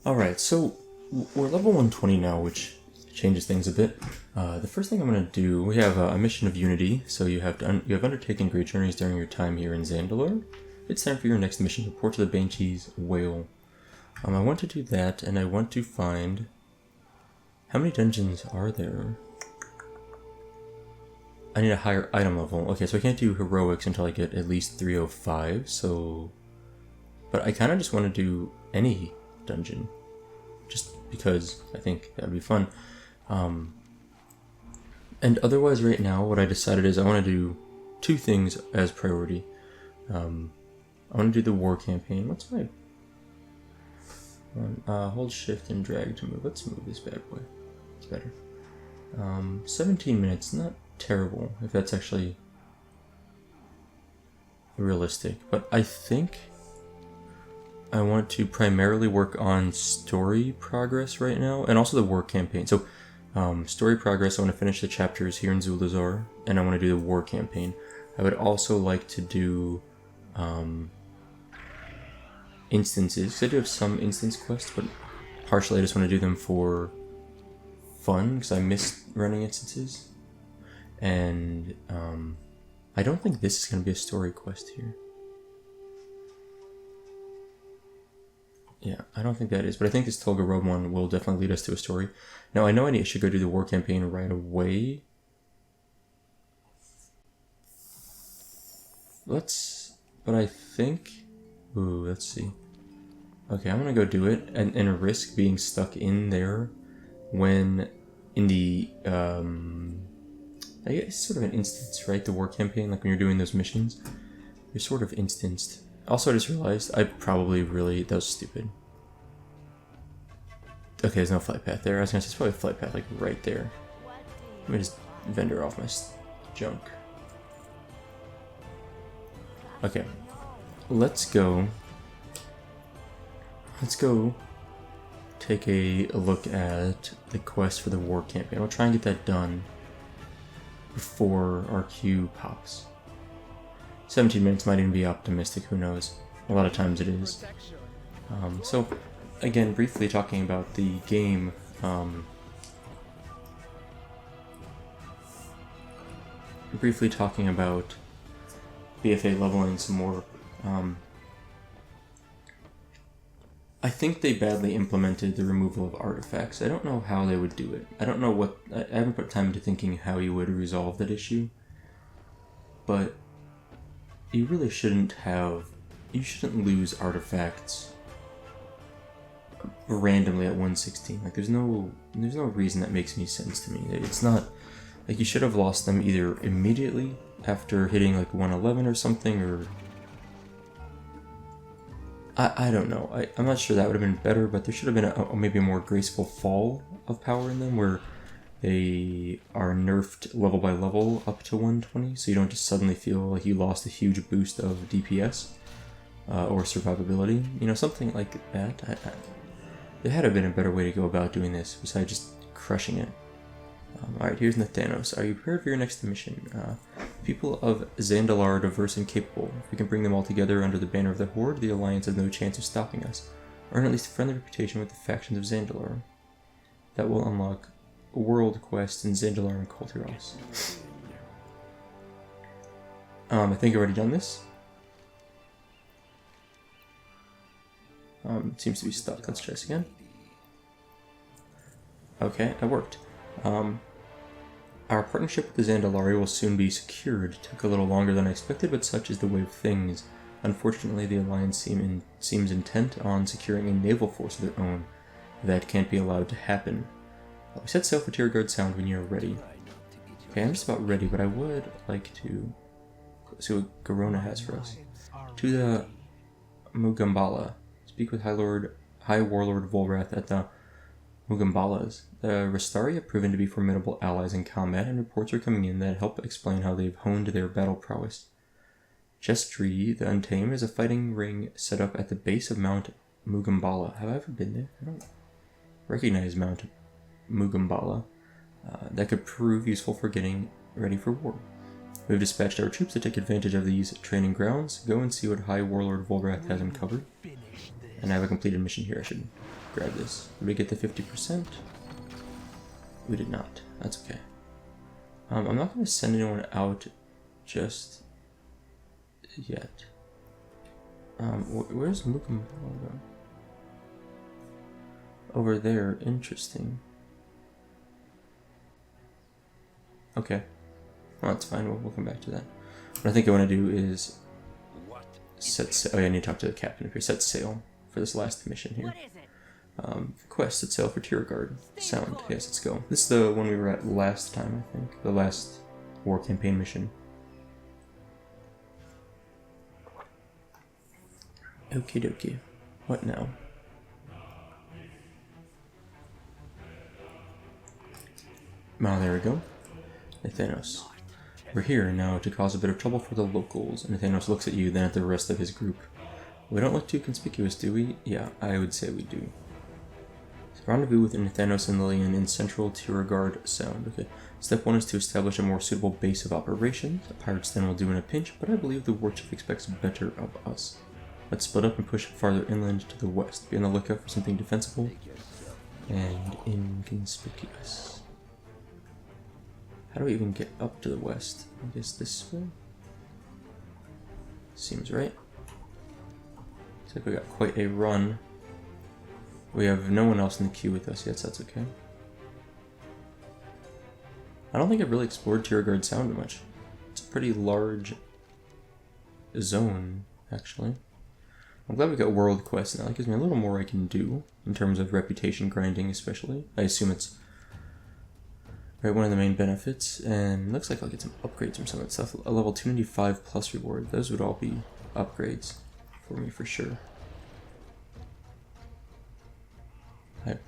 Alright, so we're level 120 now, which changes things a bit. The first thing I'm going to do, we have a mission of unity, so you have undertaken great journeys during your time here in Zandalar. It's time for your next mission, report to the Banshee's Whale. I want to do that, and I want to find... How many dungeons are there? I need a higher item level. Okay, so I can't do heroics until I get at least 305, so... But I kind of just want to do any dungeon. Just because I think that would be fun. And otherwise right now, what I decided is I want to do two things as priority. I want to do the war campaign. What's my... hold shift and drag to move. Let's move this bad boy. It's better. 17 minutes, not terrible, if that's actually realistic. But I think I want to primarily work on story progress right now, and also the war campaign. So, story progress, I want to finish the chapters here in Zulazar, and I want to do the war campaign. I would also like to do instances, because I do have some instance quests, but partially I just want to do them for fun, because I miss running instances. And I don't think this is going to be a story quest here. Yeah, I don't think that is, but I think this Tolga Road one will definitely lead us to a story. Now, I know I should go do the war campaign right away. But I think... Ooh, let's see. Okay, I'm gonna go do it, and risk being stuck in there when in the, I guess it's sort of an instance, right? The war campaign, like when you're doing those missions, you're sort of instanced. Also, I just realized I probably really... That was stupid. Okay, there's no flight path there. I was gonna say, it's probably a flight path, like, right there. Let me just vendor off my junk. Okay. Let's go take a look at the quest for the war campaign. I'll try and get that done before our queue pops. 17 minutes might even be optimistic, who knows. A lot of times it is. So, again, briefly talking about the game. Briefly talking about BFA leveling some more. I think they badly implemented the removal of artifacts. I don't know how they would do it. I don't know what... I haven't put time into thinking how you would resolve that issue. But... You really shouldn't have... You shouldn't lose artifacts randomly at 116. Like, there's no reason that makes any sense to me. It's not... Like, you should have lost them either immediately after hitting, like, 111 or something, or... I don't know. I'm not sure that would have been better, but there should have been maybe a more graceful fall of power in them, where they are nerfed level by level up to 120, so you don't just suddenly feel like you lost a huge boost of DPS or survivability. You know, something like that. There had to have been a better way to go about doing this besides just crushing it. Alright, here's Nathanos. Are you prepared for your next mission? People of Zandalar are diverse and capable. If we can bring them all together under the banner of the Horde, the Alliance has no chance of stopping us. Earn at least a friendly reputation with the factions of Zandalar. That will unlock world quests in Zandalar and Kultiros. I think I've already done this. It seems to be stuck. Let's try this again. Okay, that worked. Our partnership with the Zandalari will soon be secured. It took a little longer than I expected, but such is the way of things. Unfortunately, the Alliance seems intent on securing a naval force of their own. That can't be allowed to happen. We set sail for Tirgard Sound when you're ready. Okay, I'm just about ready, but I would like to see what Garona has for us. To the Mugambala. Speak with High Warlord Volrath at the Mugambalas. The Rastari have proven to be formidable allies in combat, and reports are coming in that help explain how they've honed their battle prowess. Jestri, the Untamed, is a fighting ring set up at the base of Mount Mugambala. Have I ever been there? I don't recognize Mount Mugambala. That could prove useful for getting ready for war. We've dispatched our troops to take advantage of these training grounds. Go and see what High Warlord Volrath has uncovered. And I have a completed mission here. I should grab this. Did we get the 50%? We did not. That's okay. I'm not going to send anyone out just yet. Where's Luke and Paul? Over there. Interesting. Okay. Well, that's fine. We'll come back to that. What I think I want to do is set sail. Oh, yeah, I need to talk to the captain up here. Set sail for this last mission here. Quest, set sail for Tierguard. Sound. Yes, let's go. This is the one we were at last time, I think. The last war campaign mission. Okie dokie. What now? Oh, there we go. Nathanos. We're here now to cause a bit of trouble for the locals. And Nathanos looks at you, then at the rest of his group. We don't look too conspicuous, do we? Yeah, I would say we do. So rendezvous with Nathanos and Lillian in central Tierguard Sound. Okay. Step 1 is to establish a more suitable base of operations. A pirate's den will do in a pinch, but I believe the war chief expects better of us. Let's split up and push farther inland to the west. Be on the lookout for something defensible and inconspicuous. How do we even get up to the west? I guess this way? Seems right. Looks like we got quite a run. We have no one else in the queue with us yet, so that's okay. I don't think I've really explored Tierguard Sound much. It's a pretty large zone, actually. I'm glad we got world quests now. That gives me a little more I can do in terms of reputation grinding, especially. I assume it's right, one of the main benefits, and looks like I'll get some upgrades from some of that stuff. A level 295 plus reward. Those would all be upgrades for me for sure.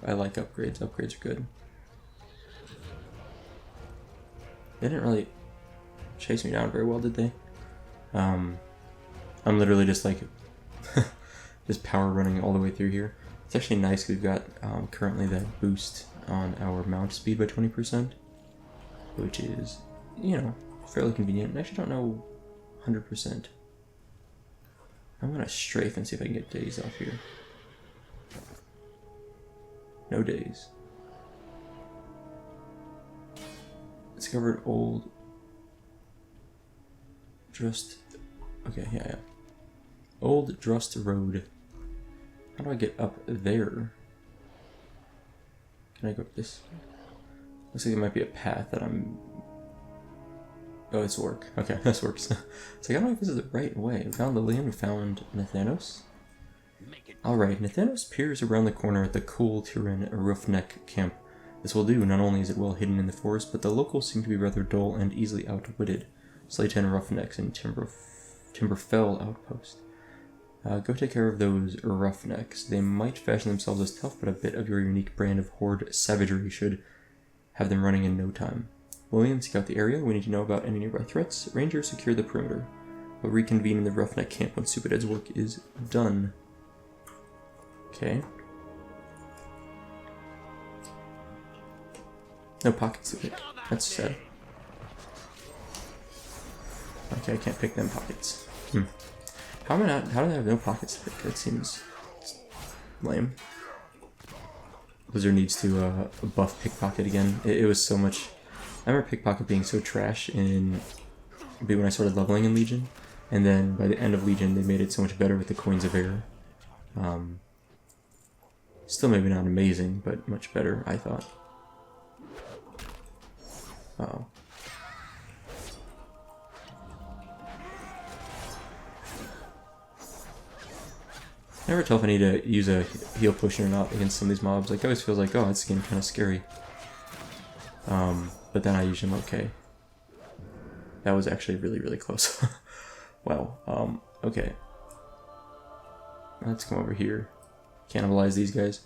I like upgrades. Upgrades are good. They didn't really chase me down very well, did they? I'm literally just like just power running all the way through here. It's actually nice. We've got currently that boost on our mount speed by 20%, which is, you know, fairly convenient. I actually don't know 100%. I'm gonna strafe and see if I can get days off here. No days. Discovered old Drust. Okay, yeah. Old Drust Road. How do I get up there? Can I go up this way? Looks like there might be a path that I'm... Oh, it's work. Okay, this works. It's like, I don't know if this is the right way. We found Lillian, we found Nathanos. Alright, Nathanos peers around the corner at the cool Tyrian Roughneck camp. This will do. Not only is it well hidden in the forest, but the locals seem to be rather dull and easily outwitted. Slay 10 roughnecks in Timberfell outpost. Go take care of those roughnecks. They might fashion themselves as tough, but a bit of your unique brand of horde savagery should have them running in no time. William, scout the area. We need to know about any nearby threats. Rangers, secure the perimeter. We'll reconvene in the roughneck camp when SoupaSoka's work is done. Okay. No pockets to pick. That's sad. Okay, I can't pick them pockets. How am I not? How do I have no pockets to pick? That seems lame. Blizzard needs to buff pickpocket again. It was so much. I remember pickpocket being so trash in when I started leveling in Legion, and then by the end of Legion they made it so much better with the Coins of Error. Still maybe not amazing, but much better, I thought. Uh-oh. I never tell if I need to use a heal potion or not against some of these mobs. Like, it always feels like, oh, it's getting kind of scary. But then I usually am okay. That was actually really, really close. Wow. Okay. Let's come over here. Cannibalize these guys.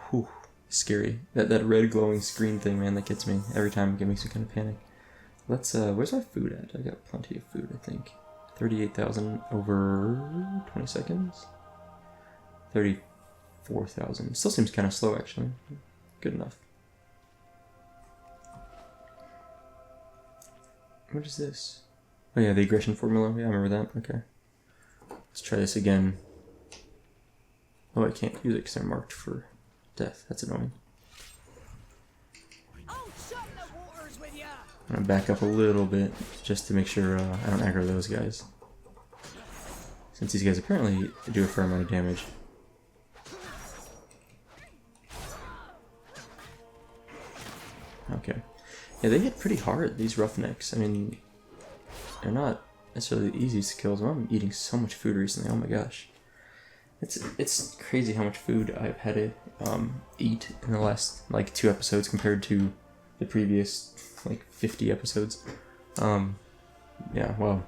Whew. Scary. That red glowing screen thing, man, that gets me every time. It makes me kind of panic. Let's, where's my food at? I got plenty of food, I think. 38,000 over 20 seconds. 34,000. Still seems kind of slow, actually. Good enough. What is this? Oh yeah, the aggression formula. Yeah, I remember that. Okay. Let's try this again. Oh, I can't use it because they're marked for death. That's annoying. I'm gonna back up a little bit just to make sure I don't aggro those guys. Since these guys apparently do a fair amount of damage. Okay. Yeah, they hit pretty hard, these roughnecks. I mean, they're not necessarily the easiest kills. I'm eating so much food recently, oh my gosh. It's crazy how much food I've had to eat in the last, like, 2 episodes compared to the previous, like, 50 episodes. Yeah, wow.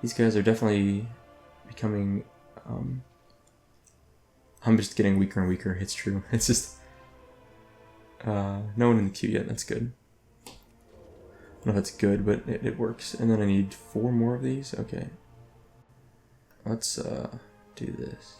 These guys are definitely becoming, I'm just getting weaker and weaker, it's true. It's just, no one in the queue yet, that's good. I don't know if that's good, but it works. And then I need 4 more of these, okay. Let's, do this.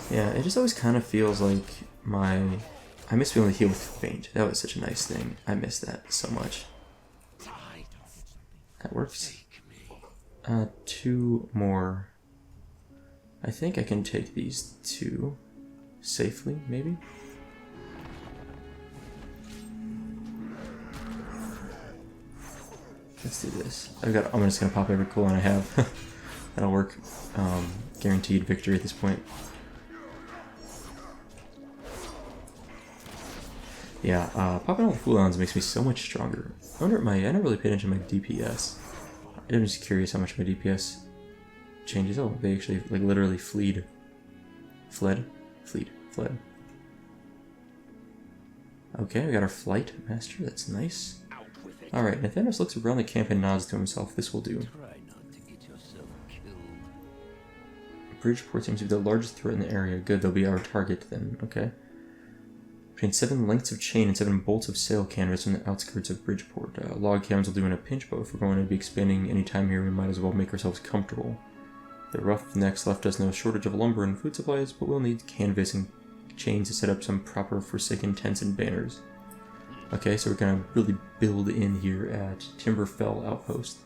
Yeah, it just always kind of feels like I miss being able to heal with faint. That was such a nice thing. I miss that so much. That works. 2 more. I think I can take these 2 safely, maybe? Let's do this. I'm just gonna pop every cooldown I have. That'll work. Guaranteed victory at this point. Yeah, popping all the cooldowns makes me so much stronger. I never really paid attention to my DPS. I'm just curious how much my DPS changes. Oh, they actually, like, literally fled. Okay, we got our flight master, that's nice. Alright, Nathanos looks around the camp and nods to himself. This will do. Bridgeport seems to be the largest threat in the area. Good, they'll be our target then. Okay. Between 7 lengths of chain and 7 bolts of sail canvas on the outskirts of Bridgeport. Log cabins will do in a pinch, but if we're going to be expanding any time here, we might as well make ourselves comfortable. The roughnecks left us no shortage of lumber and food supplies, but we'll need canvas and chains to set up some proper forsaken tents and banners. Okay, so we're gonna really build in here at Timberfell Outpost.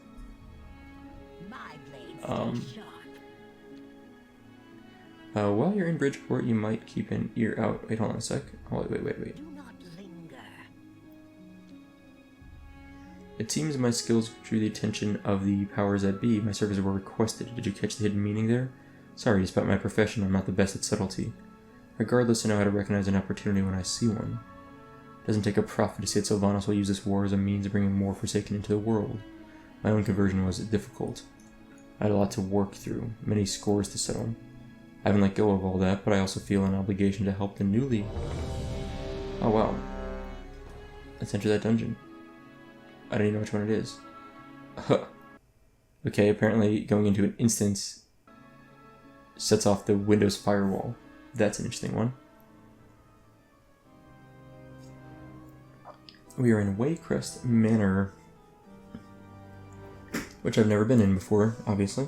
While you're in Bridgeport, you might keep an ear out. Wait, hold on a sec. Oh, wait. It seems my skills drew the attention of the powers that be. My services were requested. Did you catch the hidden meaning there? Sorry, despite my profession, I'm not the best at subtlety. Regardless, I know how to recognize an opportunity when I see one. It doesn't take a prophet to say that Sylvanas will use this war as a means of bringing more Forsaken into the world. My own conversion was difficult. I had a lot to work through, many scores to settle. I haven't let go of all that, but I also feel an obligation to help the newly... Oh wow. Let's enter that dungeon. I don't even know which one it is. Okay, apparently going into an instance sets off the Windows firewall. That's an interesting one. We are in Waycrest Manor, which I've never been in before, obviously.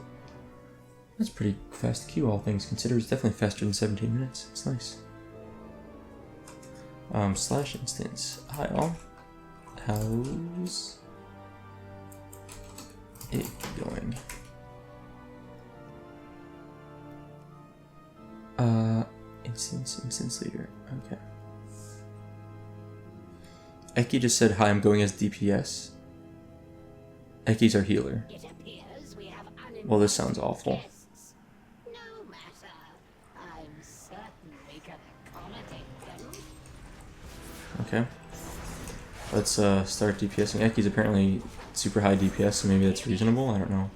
That's pretty fast queue, all things considered. It's definitely faster than 17 minutes. It's nice. Slash instance. Hi all. How's it going? Instance leader. Okay. Eki just said, hi, I'm going as DPS. Eki's our healer. Well, this sounds awful. Okay. Let's start DPSing. Eki's apparently super high DPS, so maybe that's reasonable, I don't know.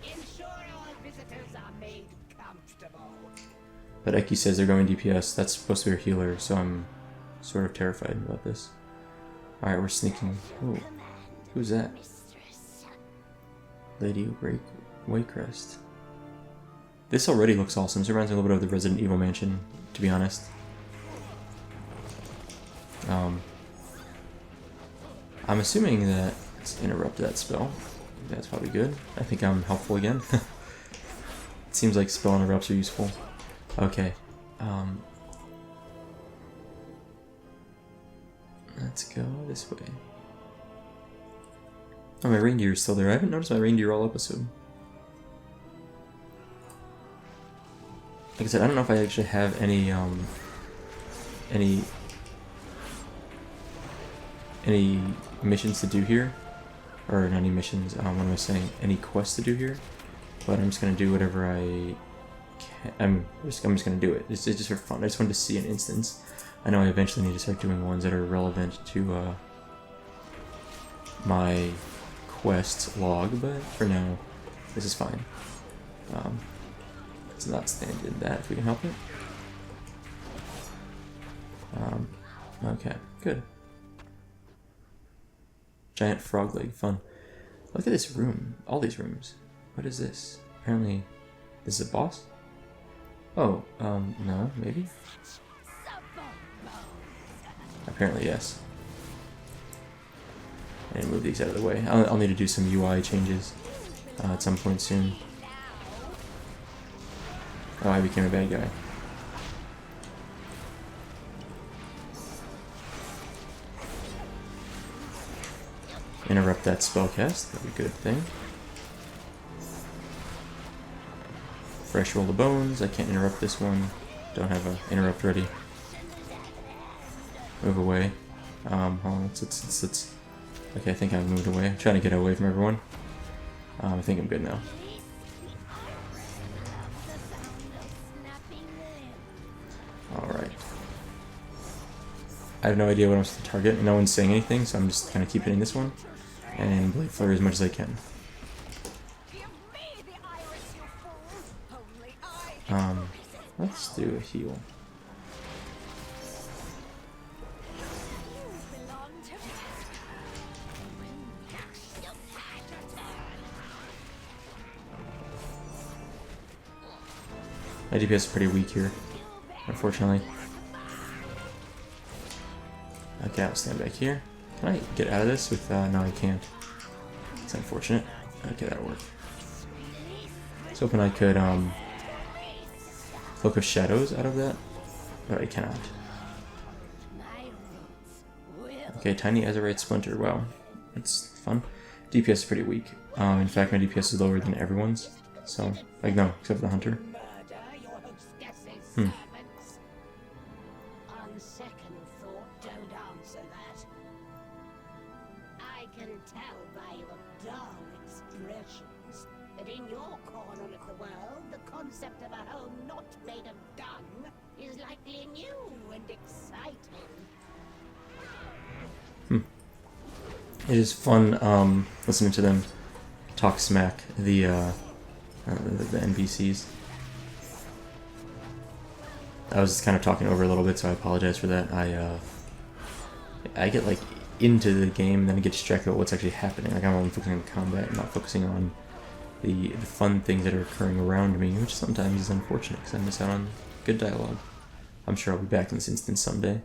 But Eki says they're going DPS, that's supposed to be our healer, so I'm sort of terrified about this. Alright, we're sneaking. Ooh. Who's that? Lady Waycrest. This already looks awesome. This reminds me a little bit of the Resident Evil mansion, to be honest. I'm assuming that... Let's interrupt that spell. That's probably good. I think I'm helpful again. It seems like spell interrupts are useful. Okay. Let's go this way. Oh, my reindeer's still there. I haven't noticed my reindeer all episode. Like I said, I don't know if I actually have any missions to do here. Or not any missions, what am I saying? Any quests to do here. But I'm just gonna do whatever I can. I'm just gonna do it. It's just for fun. I just wanted to see an instance. I know I eventually need to start doing ones that are relevant to my quest log, but for now, this is fine. Let's not stand in that if we can help it. Okay, good. Giant frog leg, fun. Look at this room, all these rooms. What is this? Apparently, this is a boss? Oh, no, maybe? Apparently, yes. And move these out of the way. I'll need to do some UI changes at some point soon. Oh, I became a bad guy. Interrupt that spellcast, that'd be a good thing. Fresh roll of bones, I can't interrupt this one. Don't have an interrupt ready. Move away. Hold on, let's... Okay, I think I've moved away. I'm trying to get away from everyone. I think I'm good now. Alright. I have no idea what I'm supposed to target. No one's saying anything, so I'm just gonna keep hitting this one. And blade flurry as much as I can. Let's do a heal. My DPS is pretty weak here, unfortunately. Okay, I'll stand back here. Can I get out of this with, no I can't. It's unfortunate. Okay, that'll work. I was hoping I could, Cloak of Shadows out of that, but I cannot. Okay, Tiny Azurite Splinter, wow. That's fun. DPS is pretty weak. In fact, my DPS is lower than everyone's, so, like, no, except for the Hunter. It is fun listening to them talk smack, the NPCs. I was kind of talking over a little bit, so I apologize for that. I get like into the game and then I get distracted about what's actually happening. Like I'm only focusing on combat and not focusing on the fun things that are occurring around me, which sometimes is unfortunate because I miss out on good dialogue. I'm sure I'll be back in this instance someday.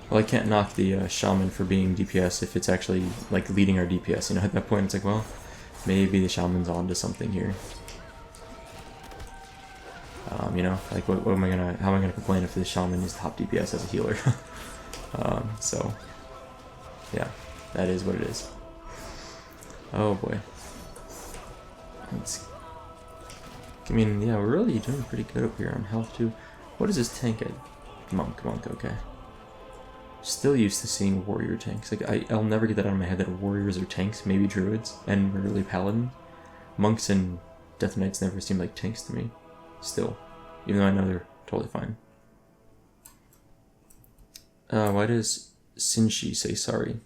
Well, I can't knock the shaman for being DPS if it's actually like leading our DPS. You know, at that point it's like, well, maybe the shaman's onto something here. You know, like how am I gonna complain if the shaman is top DPS as a healer? So yeah, that is what it is. Oh boy. I mean, yeah, we're really doing pretty good up here on health too. What is this tank at? Monk, okay. Still used to seeing warrior tanks. Like I'll never get that out of my head that warriors are tanks, maybe druids, and really paladins. Monks and death knights never seem like tanks to me. Still. Even though I know they're totally fine. Why does Sinshi say sorry?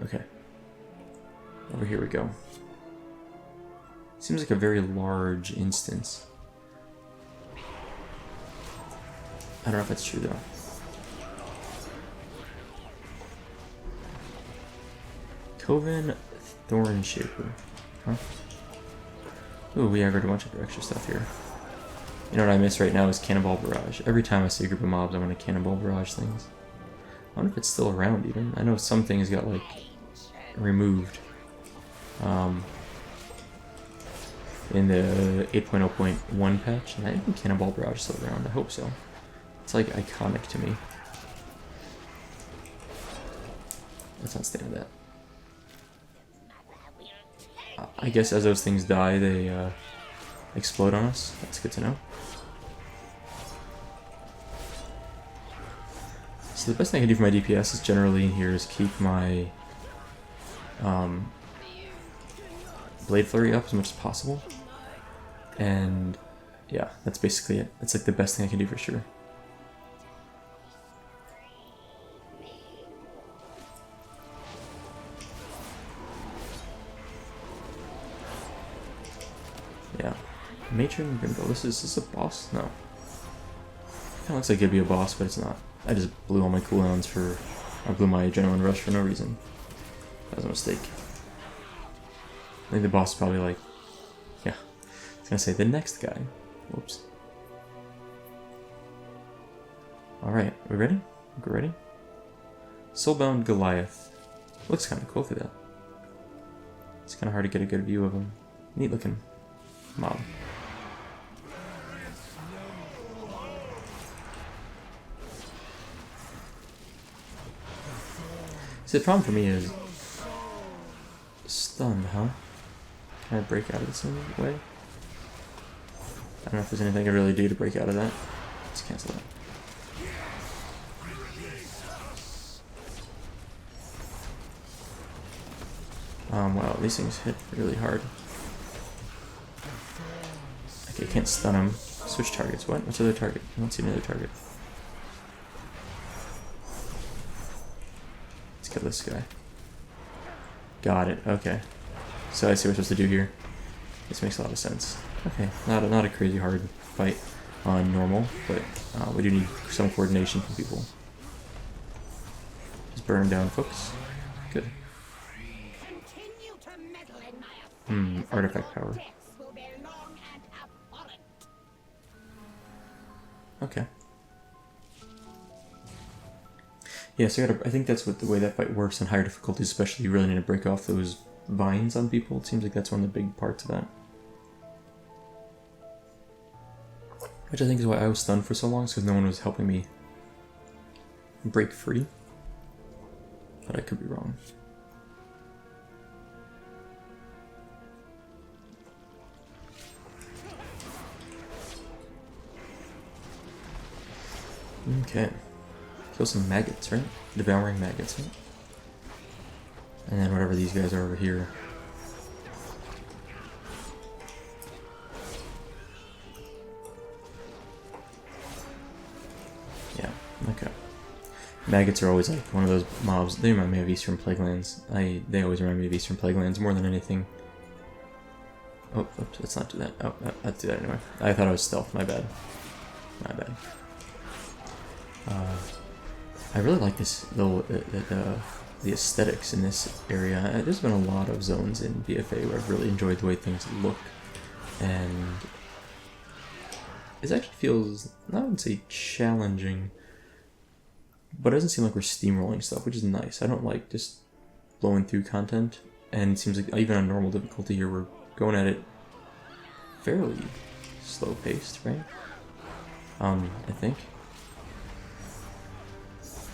Okay. Over here we go. Seems like a very large instance. I don't know if that's true though. Coven Thorn Shaper. Huh? Ooh, we aggroed a bunch of extra stuff here. You know what I miss right now is Cannonball Barrage. Every time I see a group of mobs, I want to Cannonball Barrage things. wonder if it's still around even. I know some things got like removed in the 8.0.1 patch, and I think Cannonball Barrage is still around. I hope so. It's like iconic to me. Let's not stand that. I guess as those things die, they explode on us. That's good to know. So the best thing I can do for my DPS is generally in here is keep my Blade Flurry up as much as possible. And yeah, that's basically it. That's like the best thing I can do for sure. Yeah. Matron Grimble. Is this a boss? No. Kinda looks like it'd be a boss, but it's not. I just blew all my cooldowns for... I blew my Adrenaline Rush for no reason. That was a mistake. I think the boss is probably like... Yeah. I was gonna say the next guy. Whoops. Alright, we ready? We're ready? Soulbound Goliath. Looks kinda cool, look at that. It's kinda hard to get a good view of him. Neat looking mob. See, the problem for me is stun, huh? Can I break out of this in any way? I don't know if there's anything I can really do to break out of that. Let's cancel that. Wow, these things hit really hard. Okay, can't stun him. Switch targets. What? What's the other target? I don't see another target. Let's kill this guy. Got it. Okay. So I see what we're supposed to do here. This makes a lot of sense. Okay, not a crazy hard fight on normal, but we do need some coordination from people. Just burn down folks. Good. Artifact power. Okay. Yeah, so I think that's what the way that fight works on higher difficulties, especially. You really need to break off those vines on people. It seems like that's one of the big parts of that. Which I think is why I was stunned for so long, because no one was helping me break free. But I could be wrong. Okay. Kill some maggots, right? Devouring maggots, right? And then whatever these guys are over here. Yeah, okay. Maggots are always like one of those mobs. They remind me of Eastern Plaguelands. They always remind me of Eastern Plaguelands more than anything. Oh, oops, let's not do that. Oh, let's do that anyway. I thought I was stealth, my bad. My bad. I really like this little the aesthetics in this area. There's been a lot of zones in BFA where I've really enjoyed the way things look, and it actually feels, I wouldn't say challenging, but it doesn't seem like we're steamrolling stuff, which is nice. I don't like just blowing through content, and it seems like even on normal difficulty here we're going at it fairly slow paced, right? I think.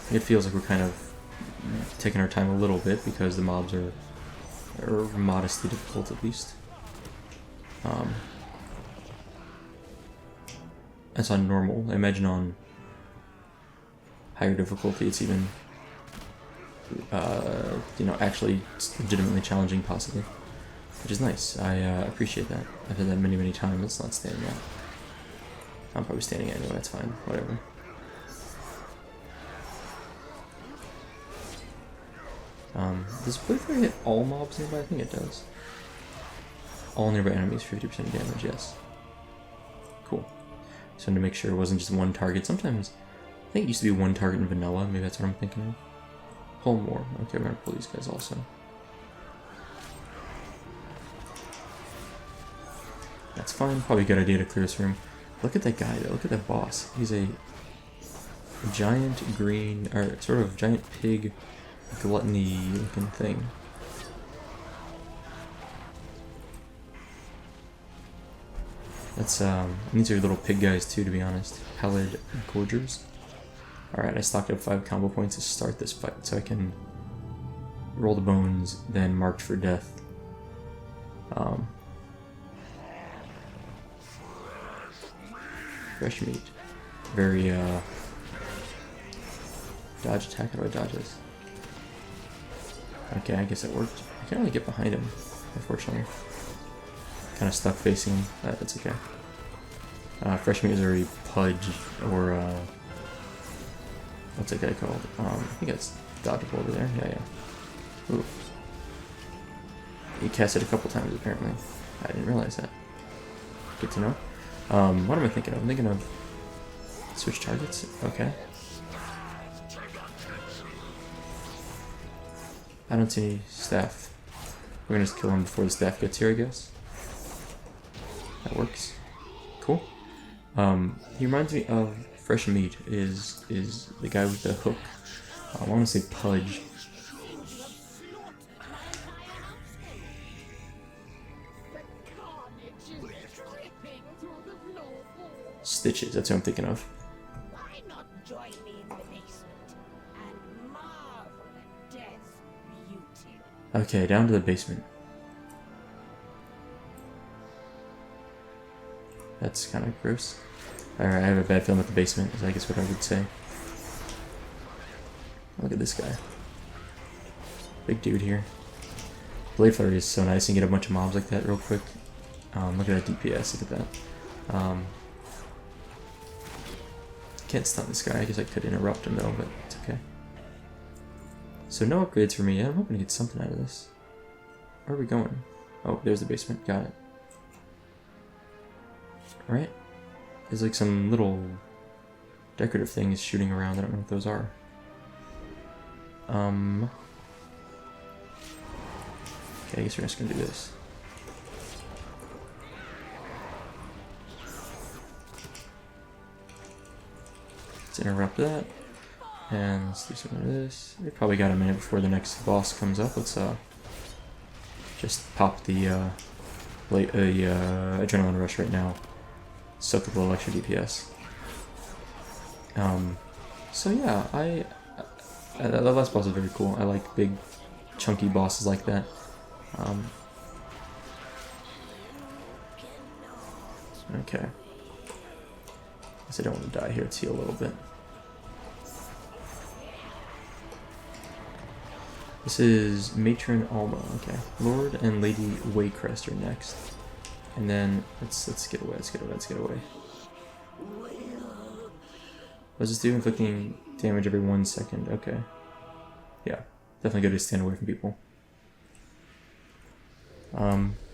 It feels like we're kind of taking our time a little bit because the mobs are modestly difficult at least. That's on normal. I imagine on higher difficulty it's even, actually legitimately challenging possibly. Which is nice. I appreciate that. I've had that many times. Let's not stand that. I'm probably standing it anyway, that's fine. Whatever. Does Blade Flurry hit all mobs nearby? I think it does. All nearby enemies, 50% damage, yes. Cool. So to make sure it wasn't just one target. Sometimes, I think it used to be one target in vanilla. Maybe that's what I'm thinking of. Pull more. Okay, we're gonna pull these guys also. That's fine. Probably a good idea to clear this room. Look at that guy though. Look at that boss. He's a a giant green, or sort of giant pig gluttony looking thing. That's these are little pig guys too, to be honest. Pallid Gorgers. Alright, I stocked up 5 combo points to start this fight, so I can roll the bones, then march for death. Fresh meat. Very, dodge attack. How do I dodge this? Okay, I guess it worked. I can't really get behind him, unfortunately. Kind of stuck facing him. That's okay. Fresh meat is already Pudge, or, what's that guy called? I think it's dodgeable over there. Yeah, yeah. Ooh. He cast it a couple times, apparently. I didn't realize that. Good to know. What am I thinking of? I'm thinking of switch targets. Okay. I don't see any staff. We're gonna just kill him before the staff gets here, I guess. That works. Cool. He reminds me of Fresh Meat. Is the guy with the hook? I want to say Pudge. Stitches. That's what I'm thinking of. Why not join me in the basement and marvel at death's beauty? Okay, down to the basement. That's kind of gross. Alright, I have a bad feeling with the basement, is I guess what I would say. Look at this guy. Big dude here. Blade Flurry is so nice. You can get a bunch of mobs like that real quick. Look at that DPS, look at that. Can't stun this guy. I guess I could interrupt him though, but it's okay. So no upgrades for me yet. I'm hoping to get something out of this. Where are we going? Oh, there's the basement. Got it. Alright. There's like some little decorative things shooting around. I don't know what those are. Okay, I guess we're just gonna do this. Let's interrupt that. And let's do some of this. We probably got a minute before the next boss comes up. Let's just pop the adrenaline rush right now. Soak up a little extra DPS. So yeah, that last boss is very cool. I like big, chunky bosses like that. Okay. Guess I don't want to die here. Let's heal a little bit. This is Matron Alma. Okay, Lord and Lady Waycrest are next. And then let's get away. Let's get away. Let's just do inflicting damage every 1 second. Okay. Yeah, definitely good to stand away from people.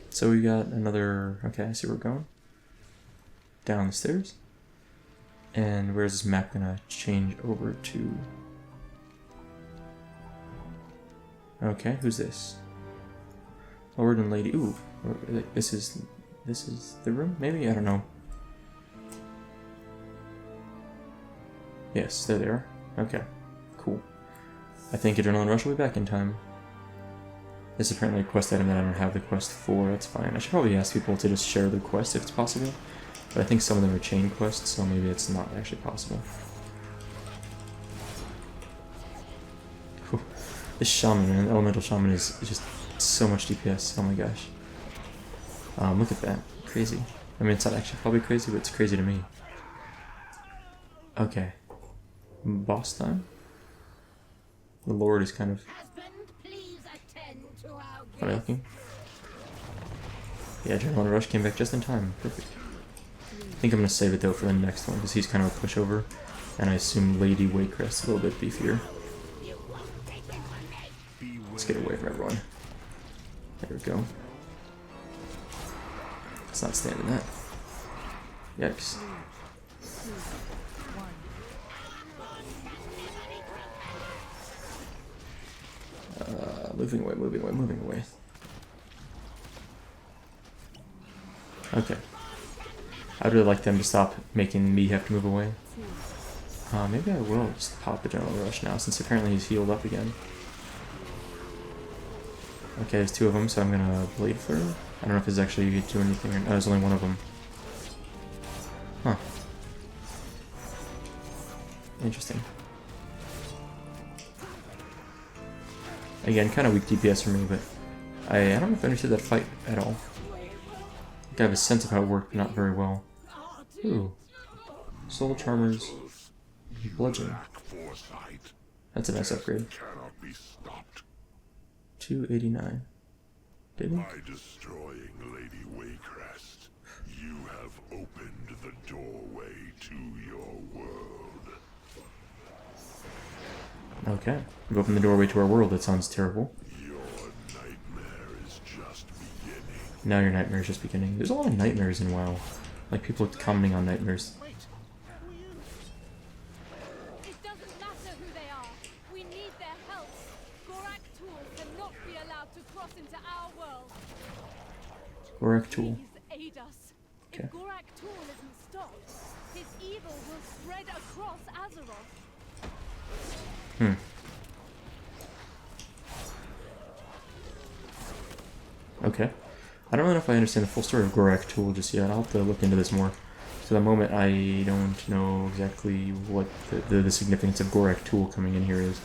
So we got another. Okay, I see where we're going. Down the stairs. And where's this map gonna change over to? Okay, who's this? Lord and Lady. Ooh, this is the room? Maybe? I don't know. Yes, there they are. Okay, cool. I think Adrenaline Rush will be back in time. This is apparently a quest item that I don't have the quest for. That's fine. I should probably ask people to just share their quests if it's possible. But I think some of them are chain quests, so maybe it's not actually possible. Whew. This shaman, man, elemental shaman is just so much DPS. Oh my gosh. Look at that. Crazy. I mean, it's not actually probably crazy, but it's crazy to me. Okay. Boss time? The Lord is kind of funny looking. Yeah, Adrenaline Rush came back just in time. Perfect. I think I'm going to save it though for the next one, because he's kind of a pushover. And I assume Lady Waycrest is a little bit beefier. Let's get away from everyone. There we go. Let's not stand in that. Yikes. Moving away, moving away, moving away. Okay. I'd really like them to stop making me have to move away. Maybe I will just pop Adrenaline Rush now, since apparently he's healed up again. Okay, there's two of them, so I'm gonna Blade Flare. I don't know if it's actually do anything or no, there's only one of them. Huh. Interesting. Again, kind of weak DPS for me, but I don't know if I understood that fight at all. I have a sense of how it worked, but not very well. Ooh. Soul Charmers. Bludgeon. That's a nice upgrade. 289. Did we? By destroying Lady Waycrest, you have opened the doorway to your world. Okay. We've opened the doorway to our world. That sounds terrible. Your nightmare is just beginning. Now your nightmare is just beginning. There's a lot of nightmares in WoW. Like people commenting on nightmares. It doesn't matter who they are. We need their help. Gorak Tool cannot be allowed to cross into our world. Gorak Tool. Please aid us. Okay. If Gorak Tool isn't stopped, his evil will spread across Azeroth. Okay. I don't really know if I understand the full story of Gorak Tool just yet. I'll have to look into this more. So the moment I don't know exactly what the significance of Gorak Tool coming in here is.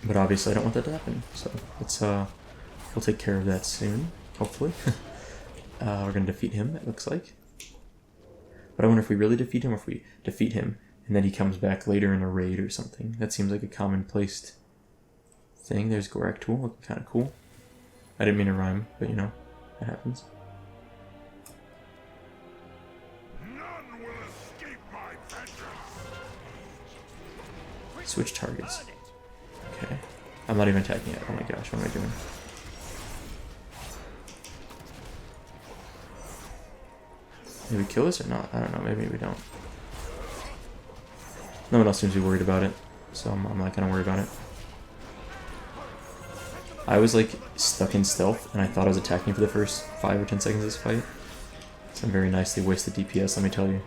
But obviously I don't want that to happen. So let's we'll take care of that soon, hopefully. We're gonna defeat him, it looks like. But I wonder if we really defeat him or if we defeat him and then he comes back later in a raid or something. That seems like a commonplace thing. There's Gorak Tool, looking kinda cool. I didn't mean to rhyme, but you know, it happens. None will escape my vengeance. Switch targets. Okay. I'm not even attacking it. Oh my gosh, what am I doing? Maybe we kill this or not? I don't know, maybe we don't. No one else seems to be worried about it, so I'm not gonna worry about it. I was like stuck in stealth and I thought I was attacking for the first 5 or 10 seconds of this fight. Some very nicely wasted DPS, let me tell you.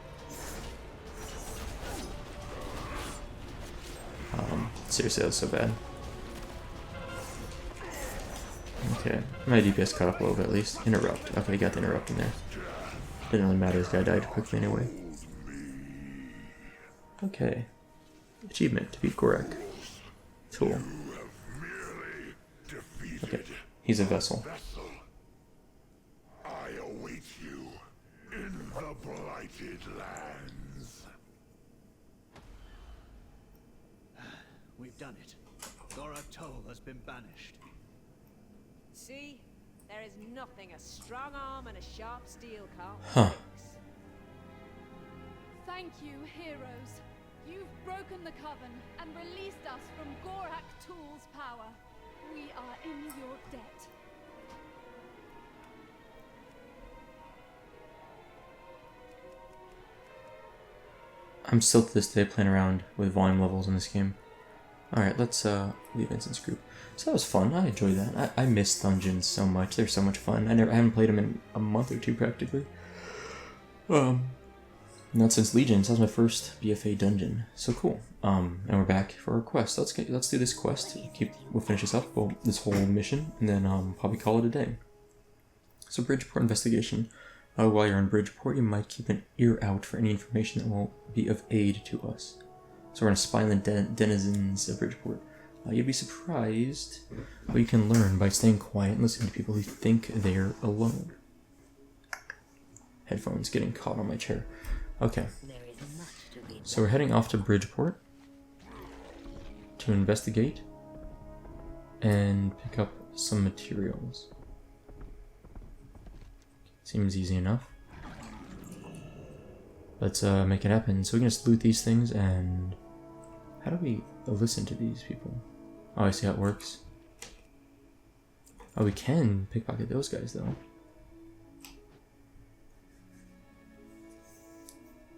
Seriously, that was so bad. Okay, my DPS caught up a little bit at least. Interrupt. Okay, got the interrupt in there. Didn't really matter, this guy died quickly anyway. Okay. Achievement, defeat Gorak. Tool. Okay, he's a vessel. I await you in the blighted lands. We've done it. Gorak Toll has been banished. See? There is nothing a strong arm and a sharp steel can't Huh. fix. Thank you, heroes. You've broken the coven and released us from Gorak Tool's power. We are in your debt. I'm still to this day playing around with volume levels in this game. Alright, let's leave Instance Group. So that was fun, I enjoyed that. I miss dungeons so much, they're so much fun. I haven't played them in a month or two practically. Not since Legions, that was my first BFA dungeon. So cool. And we're back for our quest. Let's do this quest. We'll finish this up, this whole mission, and then probably call it a day. So Bridgeport investigation. While you're in Bridgeport, you might keep an ear out for any information that will be of aid to us. So we're gonna spy on the denizens of Bridgeport. You'd be surprised what you can learn by staying quiet and listening to people who think they're alone. Headphones getting caught on my chair. Okay, so we're heading off to Bridgeport to investigate and pick up some materials. Seems easy enough. Let's make it happen. So we can just loot these things and... How do we listen to these people? Oh, I see how it works. Oh, we can pickpocket those guys though.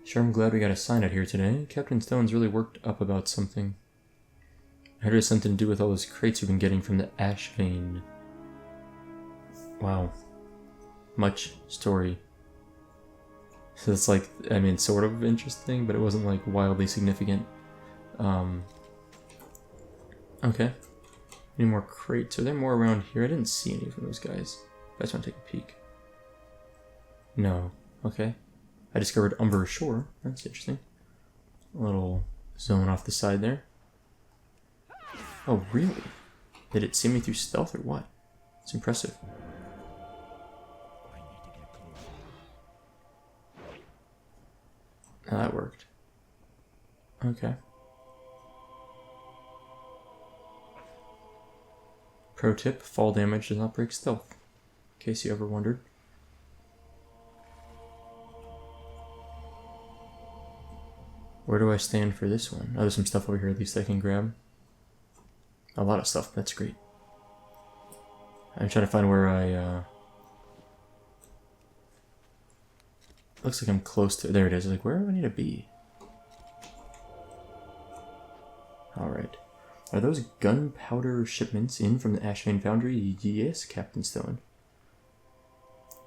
Sure, I'm glad we got a sign out here today. Captain Stone's really worked up about something. I heard it has something to do with all those crates we've been getting from the Ash Vein. Wow. Much story. So it's like, I mean, sort of interesting, but it wasn't like wildly significant. Okay. Any more crates? Are there more around here? I didn't see any from those guys. I just want to take a peek. No. Okay. I discovered Umber Shore. That's interesting. A little zone off the side there. Oh, really? Did it see me through stealth or what? It's impressive. Oh, that worked. Okay. Pro tip, fall damage does not break stealth. In case you ever wondered. Where do I stand for this one? Oh, there's some stuff over here at least I can grab. A lot of stuff, that's great. I'm trying to find where I, looks like I'm close to, there it is. Like, where do I need to be? Alright. Are those gunpowder shipments in from the Ashvane Foundry? Yes, Captain Stone.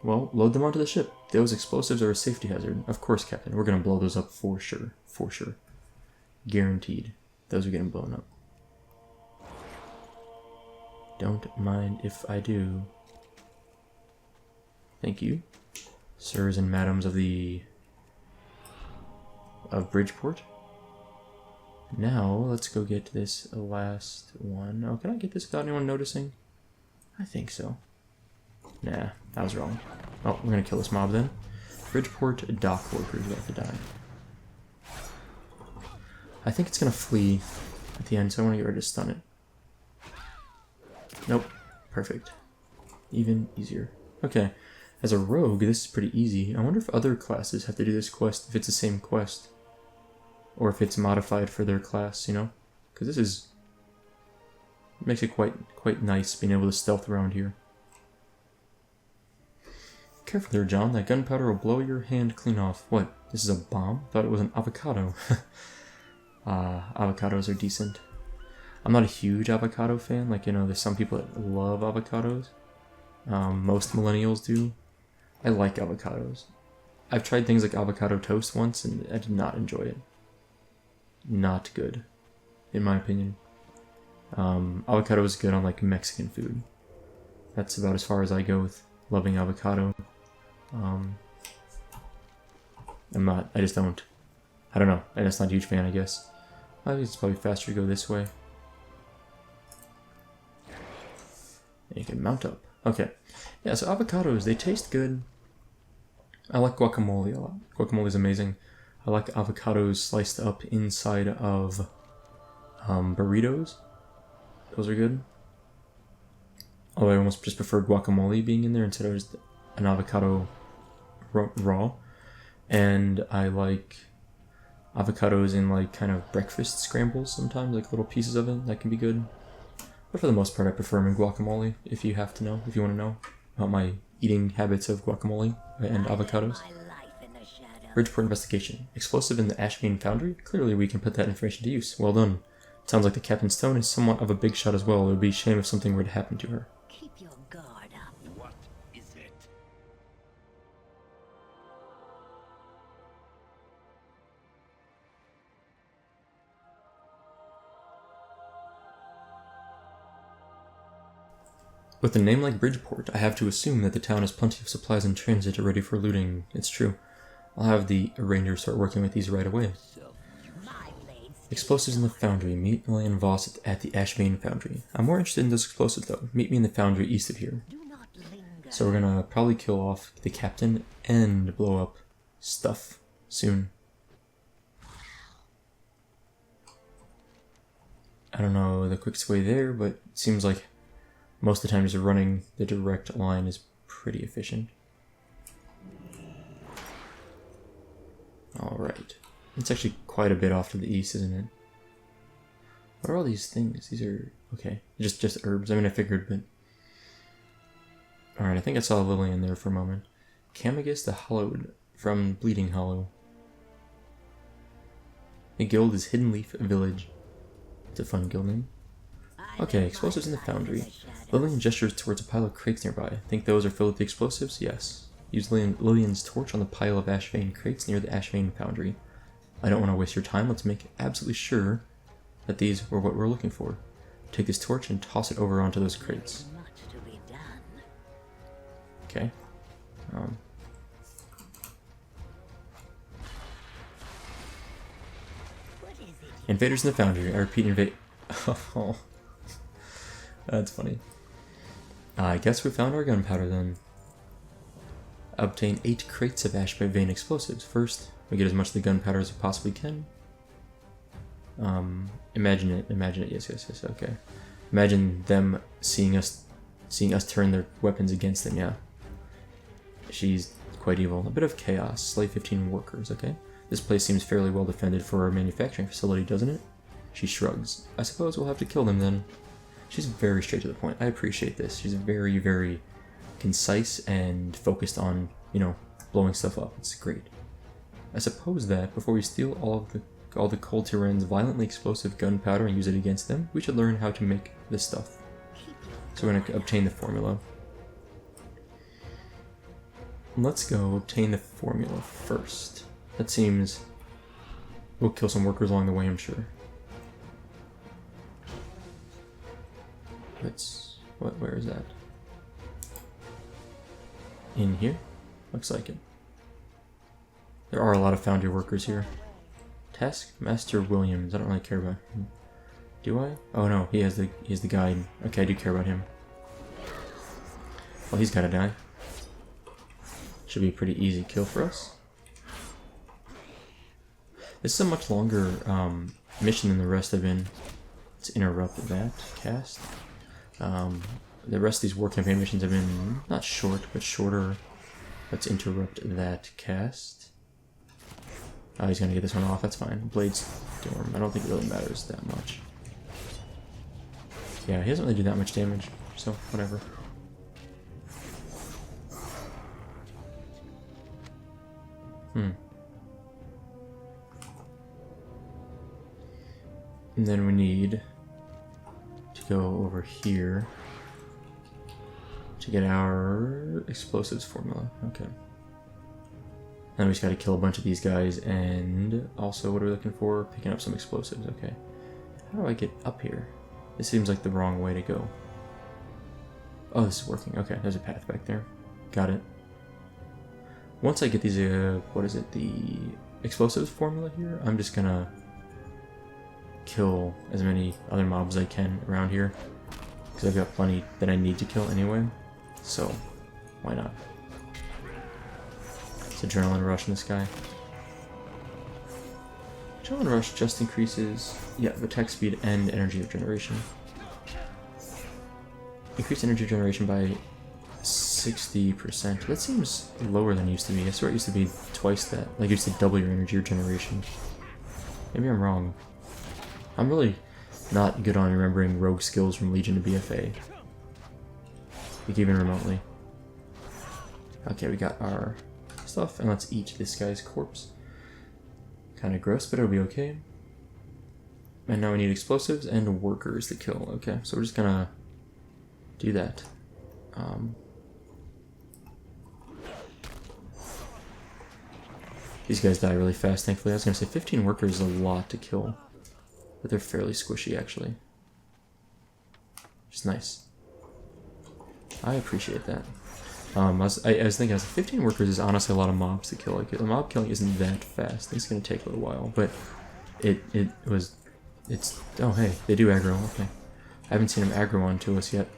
Well, load them onto the ship. Those explosives are a safety hazard. Of course, Captain. We're gonna blow those up for sure. For sure. Guaranteed. Those are getting blown up. Don't mind if I do. Thank you. Sirs and madams of Bridgeport. Now, let's go get this last one. Oh, can I get this without anyone noticing? I think so. Nah, I was wrong. Oh, we're gonna kill this mob then. Bridgeport dock workers about to die. I think it's gonna flee at the end, so I want to get ready to stun it. Nope. Perfect. Even easier. Okay. As a rogue, this is pretty easy. I wonder if other classes have to do this quest, if it's the same quest. Or if it's modified for their class, you know? Because this is... makes it quite nice being able to stealth around here. Careful there, John. That gunpowder will blow your hand clean off. What? This is a bomb? Thought it was an avocado. Avocados are decent. I'm not a huge avocado fan. Like, you know, there's some people that love avocados. Most millennials do. I like avocados. I've tried things like avocado toast once, and I did not enjoy it. Not good, in my opinion. Avocado is good on, like, Mexican food. That's about as far as I go with loving avocado. I just don't. I don't know. I'm just not a huge fan, I guess. I think it's probably faster to go this way. And you can mount up. Okay. Yeah, so avocados, they taste good. I like guacamole a lot. Guacamole is amazing. I like avocados sliced up inside of burritos. Those are good. Although I almost just prefer guacamole being in there instead of just an avocado raw. And I like avocados in like kind of breakfast scrambles sometimes, like little pieces of it. That can be good. But for the most part, I prefer them in guacamole, if you have to know, if you want to know about my eating habits of guacamole and avocados. Bridgeport investigation. Explosive in the Ashvane Foundry? Clearly we can put that information to use. Well done. Sounds like the Captain Stone is somewhat of a big shot as well. It would be a shame if something were to happen to her. Keep your guard up. What is it? With a name like Bridgeport, I have to assume that the town has plenty of supplies in transit ready for looting. It's true. I'll have the Rangers start working with these right away. My blades. Explosives in the Foundry. Meet Millie and Voss at the Ashvane Foundry. I'm more interested in those explosives though. Meet me in the Foundry east of here. Do not linger. So we're gonna probably kill off the captain and blow up stuff soon. I don't know the quickest way there, but it seems like most of the time just running the direct line is pretty efficient. Alright. It's actually quite a bit off to the east, isn't it? What are all these things? These are... okay. Just herbs. I mean, I figured, but... Alright, I think I saw Lillian there for a moment. Camagus the Hallowed from Bleeding Hollow. The guild is Hidden Leaf Village. It's a fun guild name. Okay, explosives in the Foundry. Lillian gestures towards a pile of crates nearby. Think those are filled with the explosives? Yes. Use Lillian's torch on the pile of ash vein crates near the ash vein foundry. I don't want to waste your time. Let's make absolutely sure that these were what we're looking for. Take this torch and toss it over onto those crates. Much to be done. Okay. What is it? Invaders in the foundry. I repeat, invade. Oh, that's funny. I guess we found our gunpowder then. Obtain 8 crates of ash vein explosives. First, we get as much of the gunpowder as we possibly can. Imagine it. Yes. Okay. Imagine them seeing us turn their weapons against them. Yeah. She's quite evil. A bit of chaos. Slay 15 workers. Okay. This place seems fairly well defended for our manufacturing facility, doesn't it? She shrugs. I suppose we'll have to kill them then. She's very straight to the point. I appreciate this. She's very, very concise and focused on, you know, blowing stuff up. It's great. I suppose that before we steal all the Cold Tyrann's violently explosive gunpowder and use it against them, we should learn how to make this stuff. So we're going to obtain the formula. Let's go obtain the formula first. That seems... We'll kill some workers along the way, I'm sure. Where is that? In here? Looks like it. There are a lot of foundry workers here. Task Master Williams. I don't really care about him. Do I? Oh no, he has the guide. Okay, I do care about him. Well, he's gotta die. Should be a pretty easy kill for us. This is a much longer mission than the rest have been. Let's interrupt that cast. The rest of these war campaign missions have been not short, but shorter. Let's interrupt that cast. Oh, he's gonna get this one off, that's fine. Blade Storm, I don't think it really matters that much. Yeah, he doesn't really do that much damage, so whatever. And then we need to go over here to get our explosives formula. Okay. Then we just gotta kill a bunch of these guys, and also what are we looking for? Picking up some explosives, okay. How do I get up here? This seems like the wrong way to go. Oh, this is working. Okay, there's a path back there. Got it. Once I get these, the explosives formula here, I'm just gonna kill as many other mobs as I can around here. Because I've got plenty that I need to kill anyway. So, why not? It's Adrenaline Rush in this guy. Adrenaline Rush just increases, attack speed and energy regeneration. Increased energy regeneration by 60%. That seems lower than it used to be. I swear it used to be twice that. Like, it used to double your energy regeneration. Maybe I'm wrong. I'm really not good on remembering rogue skills from Legion to BFA. Like, even remotely. Okay, we got our stuff, and let's eat this guy's corpse. Kinda gross, but it'll be okay. And now we need explosives and workers to kill. Okay, so we're just gonna do that. These guys die really fast, thankfully. I was gonna say 15 workers is a lot to kill. But they're fairly squishy, actually. Which is nice. I appreciate that. I was thinking, 15 workers is honestly a lot of mobs to kill. Like, the mob killing isn't that fast. It's gonna take a little while, but oh hey, they do aggro, okay. I haven't seen them aggro onto us yet,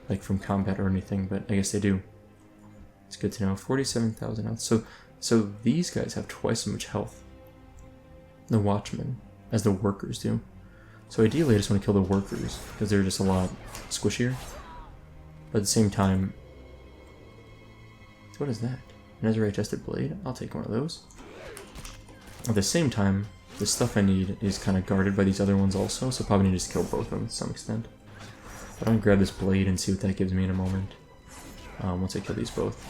like from combat or anything, but I guess they do. It's good to know. 47,000 health. So these guys have twice as much health, the Watchmen, as the workers do. So ideally I just want to kill the workers, because they're just a lot squishier. But at the same time... What is that? An Azurite-tested blade? I'll take one of those. At the same time, the stuff I need is kind of guarded by these other ones also, so probably need to just kill both of them to some extent. But I'm going to grab this blade and see what that gives me in a moment. Once I kill these both.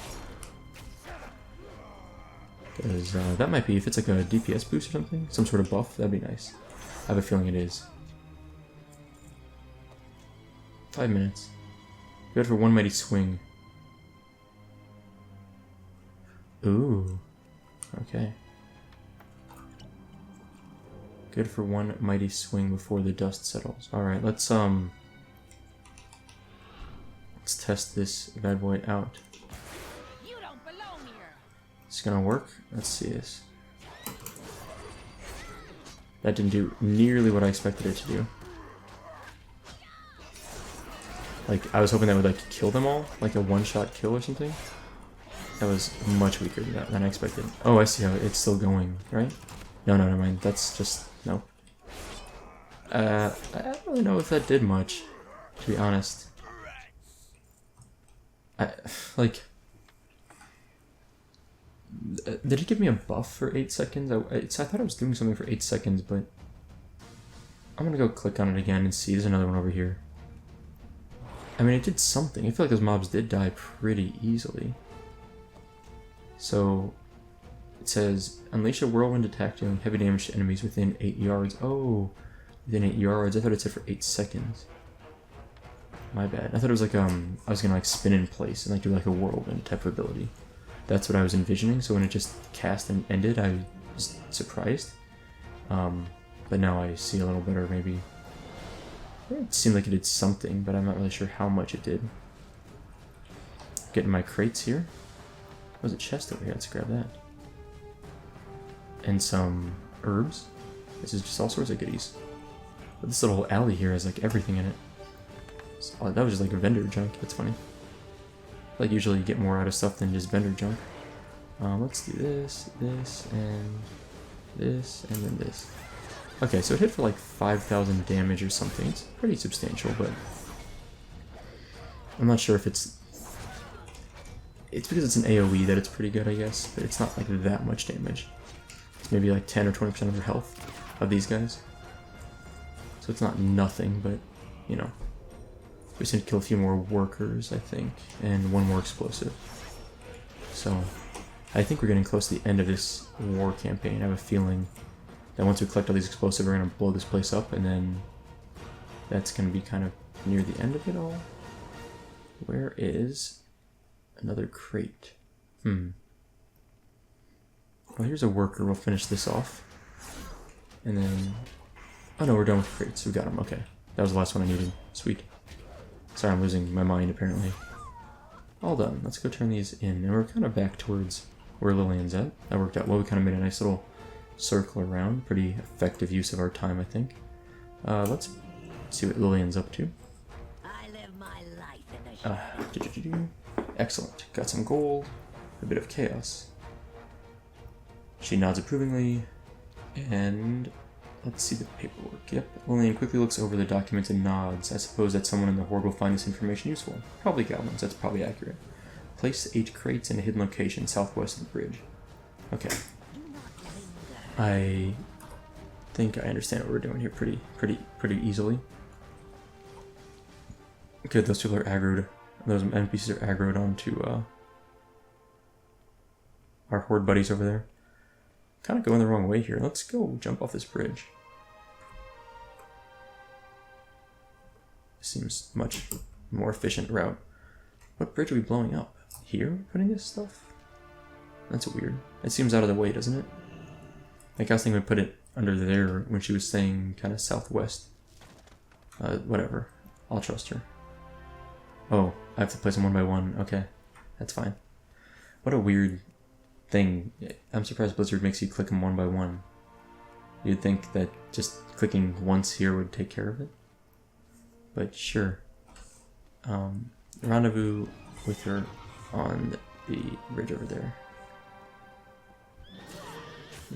Because that might be, if it's like a DPS boost or something, some sort of buff, that'd be nice. I have a feeling it is. 5 minutes. Good for one mighty swing. Ooh. Okay. Good for one mighty swing before the dust settles. Alright, let's test this bad boy out. You don't belong here. It's gonna work. Let's see this. That didn't do nearly what I expected it to do. Like, I was hoping that would, like, kill them all. Like a one-shot kill or something. That was much weaker than I expected. Oh, I see how it's still going, right? No, never mind. That's just... no. I don't really know if that did much, to be honest. Like... Did it give me a buff for 8 seconds? I thought I was doing something for 8 seconds, but... I'm gonna go click on it again and see. There's another one over here. I mean, it did something. I feel like those mobs did die pretty easily. So, it says, unleash a whirlwind attack dealing heavy damage to enemies within 8 yards. Oh, within 8 yards. I thought it said for 8 seconds. My bad. I thought it was like, I was gonna like spin in place and like do like a whirlwind type of ability. That's what I was envisioning, so when it just cast and ended, I was surprised. But now I see a little better, maybe. It seemed like it did something, but I'm not really sure how much it did. Getting my crates here. There's a chest over here, let's grab that. And some herbs. This is just all sorts of goodies. But this little alley here has like everything in it. So, that was just like a vendor junk, that's funny. Like usually you get more out of stuff than just vendor junk. Let's do this, this, and then this. Okay, so it hit for like 5,000 damage or something. It's pretty substantial, but I'm not sure if it's because it's an AoE that it's pretty good, I guess, but it's not like that much damage. It's maybe like 10 or 20% of your health of these guys. So it's not nothing, but, you know. We just need to kill a few more workers, I think, and one more explosive. So, I think we're getting close to the end of this war campaign. I have a feeling that once we collect all these explosives, we're going to blow this place up, and then that's going to be kind of near the end of it all. Where is another crate? Well, here's a worker. We'll finish this off. And then... oh no, we're done with crates. We got them. Okay. That was the last one I needed. Sweet. Sorry, I'm losing my mind, apparently. All done. Let's go turn these in. And we're kind of back towards where Lillian's at. That worked out well. We kind of made a nice little circle around. Pretty effective use of our time, I think. Let's see what Lillian's up to. I live my life in the Excellent. Got some gold. A bit of chaos. She nods approvingly. And... let's see the paperwork. Yep. Lillian quickly looks over the documents and nods. I suppose that someone in the Horde will find this information useful. Probably goblins. That's probably accurate. Place 8 crates in a hidden location southwest of the bridge. Okay. I think I understand what we're doing here pretty easily. Good. Those people are aggroed. Those NPCs are aggroed onto our Horde buddies over there. Kind of going the wrong way here. Let's go jump off this bridge. Seems much more efficient route. What bridge are we blowing up? Here? Putting this stuff? That's weird. It seems out of the way, doesn't it? Like I was thinking we put it under there when she was saying kind of southwest. Whatever. I'll trust her. Oh, I have to place them one by one. Okay. That's fine. What a weird thing. I'm surprised Blizzard makes you click them one by one. You'd think that just clicking once here would take care of it. But sure. Rendezvous with her on the bridge over there.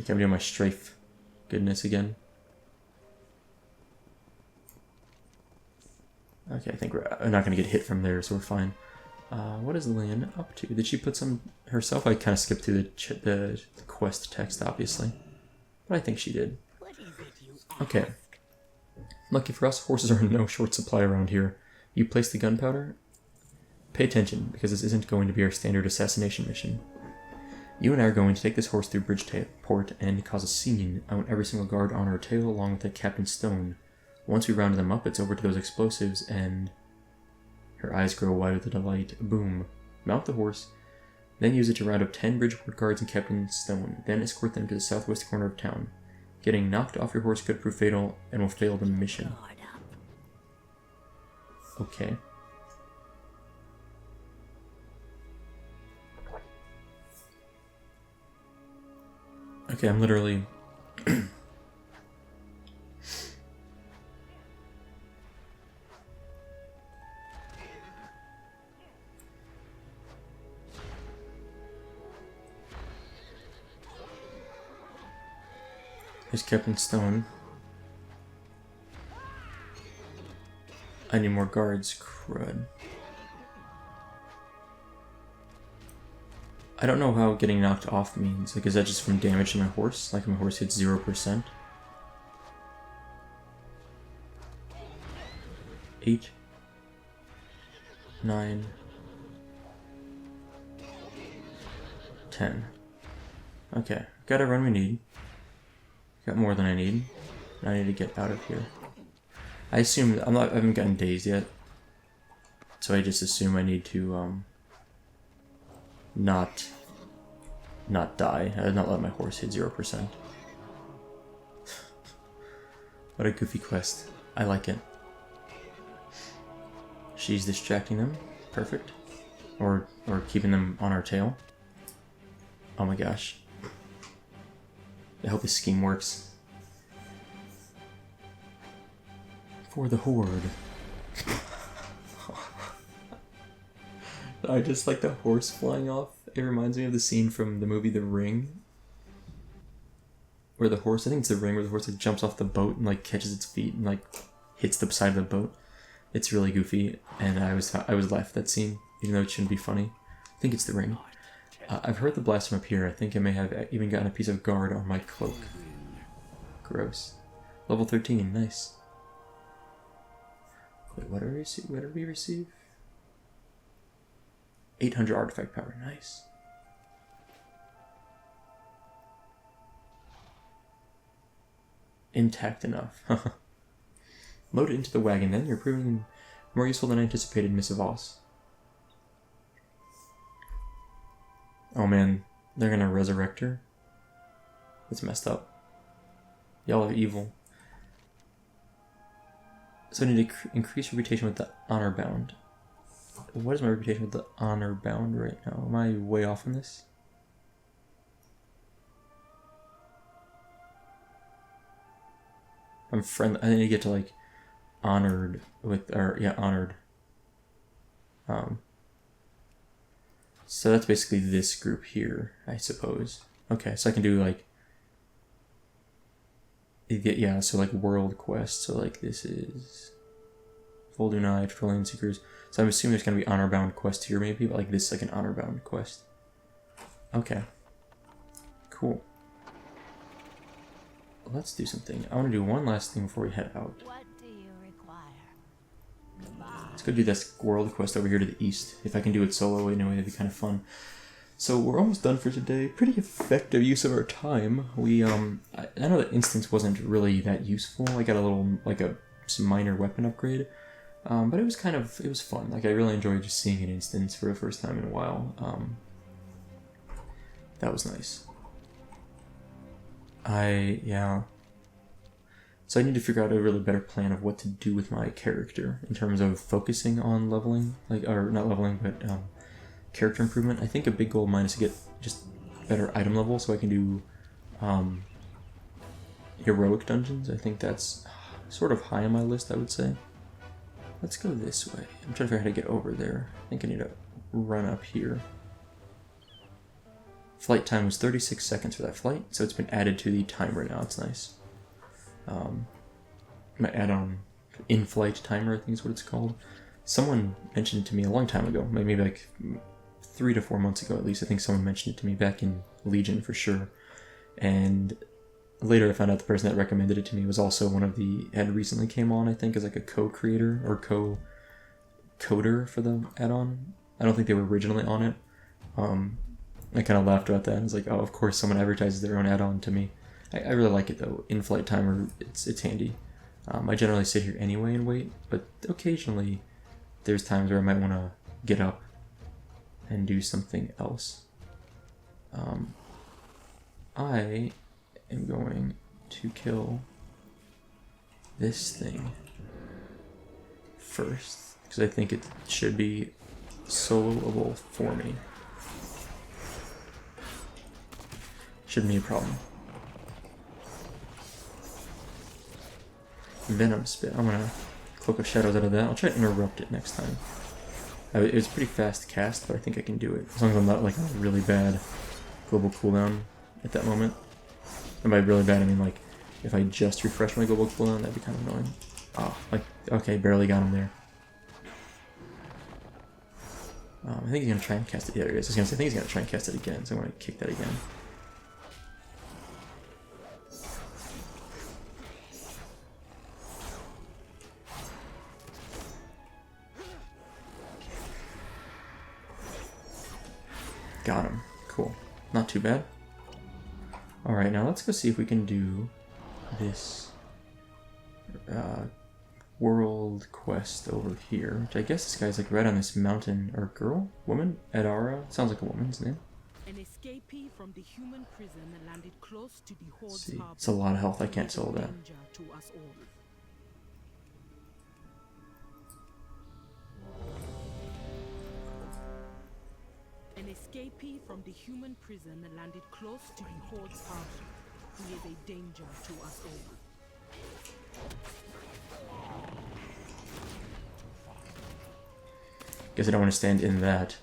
Okay, I'm doing my strafe goodness again. Okay, I think we're not going to get hit from there, so we're fine. What is Lillian up to? Did she put some herself? I kind of skipped through the quest text, obviously. But I think she did. Okay. Lucky for us, horses are in no short supply around here. You place the gunpowder? Pay attention, because this isn't going to be our standard assassination mission. You and I are going to take this horse through Bridgeport and cause a scene. I want every single guard on our tail along with that Captain Stone. Once we round them up, it's over to those explosives and... Her eyes grow wide with delight. Boom. Mount the horse. Then use it to round up 10 Bridgeport guards and Captain Stone. Then escort them to the southwest corner of town. Getting knocked off your horse could prove fatal and will fail the mission. Okay. Okay, I'm literally... Here's Captain Stone. I need more guards. Crud. I don't know how getting knocked off means. Like, is that just from damage to my horse? Like, my horse hits 0%? 8. 9. 10. Okay, got everyone we need. Got more than I need. Now I need to get out of here. I assume I haven't gotten dazed yet, so I just assume I need to not die. I did not let my horse hit 0%. What a goofy quest. I like it. She's distracting them. Perfect. Or keeping them on our tail. Oh my gosh. I hope this scheme works. For the horde. I just like the horse flying off. It reminds me of the scene from the movie The Ring. Where the horse, I think it's The Ring, where the horse like jumps off the boat and like catches its feet and like hits the side of the boat. It's really goofy, and I was laughing at that scene, even though it shouldn't be funny. I think it's The Ring. I've heard the blast from up here. I think I may have even gotten a piece of guard on my cloak. Gross. Level 13, nice. Wait, what did we receive? 800 artifact power, nice. Intact enough. Load it into the wagon then. You're proving more useful than I anticipated, Miss Voss. Oh man, they're gonna resurrect her? That's messed up. Y'all are evil. So I need to increase reputation with the honor bound. What is my reputation with the honor bound right now? Am I way off on this? I'm friendly. I need to get to like honored with, or yeah, honored. So that's basically this group here, I suppose. Okay, so I can do like, yeah, so like world quest. So like this is Voldunai, Petroleum Seekers. So I'm assuming there's gonna be honor bound quest here maybe, but like this is like an honor bound quest. Okay, cool. Let's do something. I want to do one last thing before we head out. What do you require? Let's go do this world quest over here to the east. If I can do it solo anyway, that'd be kind of fun. So we're almost done for today. Pretty effective use of our time. We I know that instance wasn't really that useful. I got a little some minor weapon upgrade, but it was fun. Like I really enjoyed just seeing an instance for the first time in a while. That was nice. So I need to figure out a really better plan of what to do with my character in terms of focusing on leveling, or not leveling, but character improvement. I think a big goal of mine is to get just better item level so I can do heroic dungeons. I think that's sort of high on my list, I would say. Let's go this way. I'm trying to figure out how to get over there. I think I need to run up here. Flight time was 36 seconds for that flight, so it's been added to the timer now. It's nice. My add-on in-flight timer, I think is what it's called. Someone mentioned it to me a long time ago, maybe like 3 to 4 months ago at least. I think someone mentioned it to me back in Legion for sure. And later I found out the person that recommended it to me was also one of had recently came on, I think, as like a co-creator or co-coder for the add-on. I don't think they were originally on it. I kind of laughed about that. I was like, oh, of course someone advertises their own add-on to me. I really like it though. In-flight timer, it's handy. I generally sit here anyway and wait, but occasionally there's times where I might want to get up and do something else. I am going to kill this thing first, because I think it should be soloable for me. Shouldn't be a problem. Venom Spit. I'm gonna Cloak of Shadows out of that. I'll try to interrupt it next time. It was a pretty fast cast, but I think I can do it. As long as I'm not like on a really bad global cooldown at that moment. And by really bad, I mean like if I just refresh my global cooldown, that'd be kind of annoying. Oh, like, okay, barely got him there. I think he's gonna try and cast it. Yeah, there he is. I was gonna say, I think he's gonna try and cast it again, so I'm gonna kick that again. Got him. Cool. Not too bad. Alright, now let's go see if we can do this world quest over here. Which I guess this guy's like right on this mountain. Or girl? Woman? Adara? Sounds like a woman's name. An escapee from the human prison landed close to the Horde's See, harbor. it's a lot of health. I can't solo that. Danger to us all. An escapee from the human prison landed close to the Horde's harbor. He is a danger to us all. Guess I don't want to stand in that.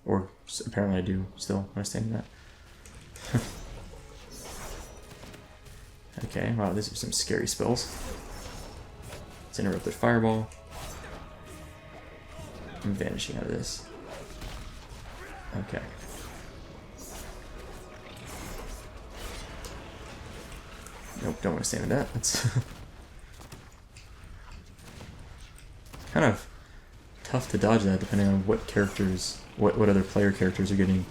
Or apparently I do still want to stand in that. Okay, wow, these are some scary spells. Let's interrupt the fireball. I'm vanishing out of this. Okay. Nope, don't want to stand in that. That's kind of tough to dodge that depending on what characters, what other player characters are getting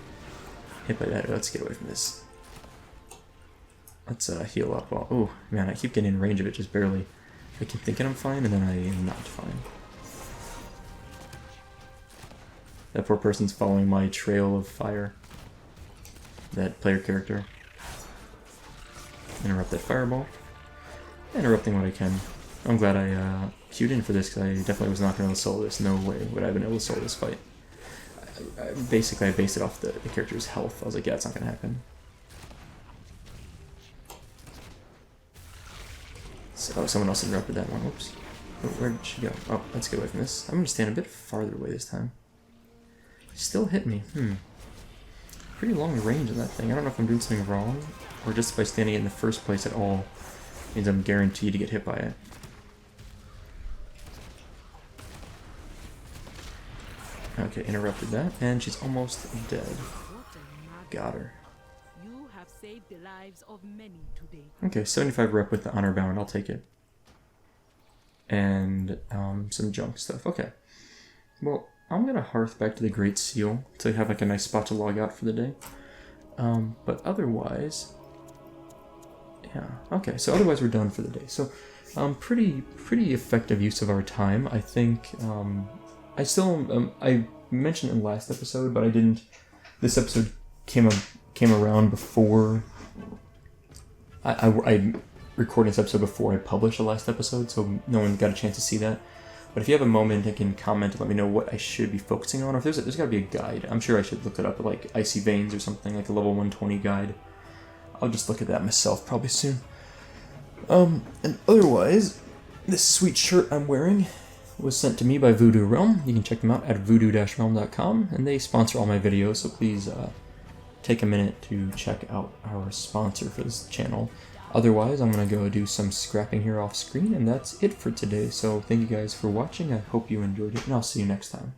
hit by that. Let's get away from this. Let's heal up. Oh man, I keep getting in range of it just barely. I keep thinking I'm fine and then I am not fine. That poor person's following my trail of fire. That player character. Interrupt that fireball. Interrupting what I can. I'm glad I queued in for this because I definitely was not going to solo this. No way would I have been able to solo this fight. Basically, I based it off the character's health. I was like, yeah, it's not going to happen. So, someone else interrupted that one. Whoops. Oh, where did she go? Oh, let's get away from this. I'm going to stand a bit farther away this time. Still hit me. Pretty long range in that thing. I don't know if I'm doing something wrong, or just by standing in the first place at all means I'm guaranteed to get hit by it. Okay, interrupted that, and she's almost dead. Got her. You have saved the lives of many today. Okay, 75 rep with the honor bound. I'll take it. And some junk stuff. Okay. Well, I'm gonna hearth back to the Great Seal to have like a nice spot to log out for the day. But otherwise, yeah. Okay, so otherwise we're done for the day. So, pretty effective use of our time. I think. I still I mentioned it in the last episode, but I didn't. This episode came around before. I recorded this episode before I published the last episode, so no one got a chance to see that. But if you have a moment, you can comment and let me know what I should be focusing on. Or if there's got to be a guide. I'm sure I should look it up, like Icy Veins or something, like a level 120 guide. I'll just look at that myself probably soon. And otherwise, this sweet shirt I'm wearing was sent to me by Voodoo Realm. You can check them out at voodoo-realm.com, and they sponsor all my videos, so please take a minute to check out our sponsor for this channel. Otherwise, I'm going to go do some scrapping here off screen, and that's it for today. So thank you guys for watching. I hope you enjoyed it, and I'll see you next time.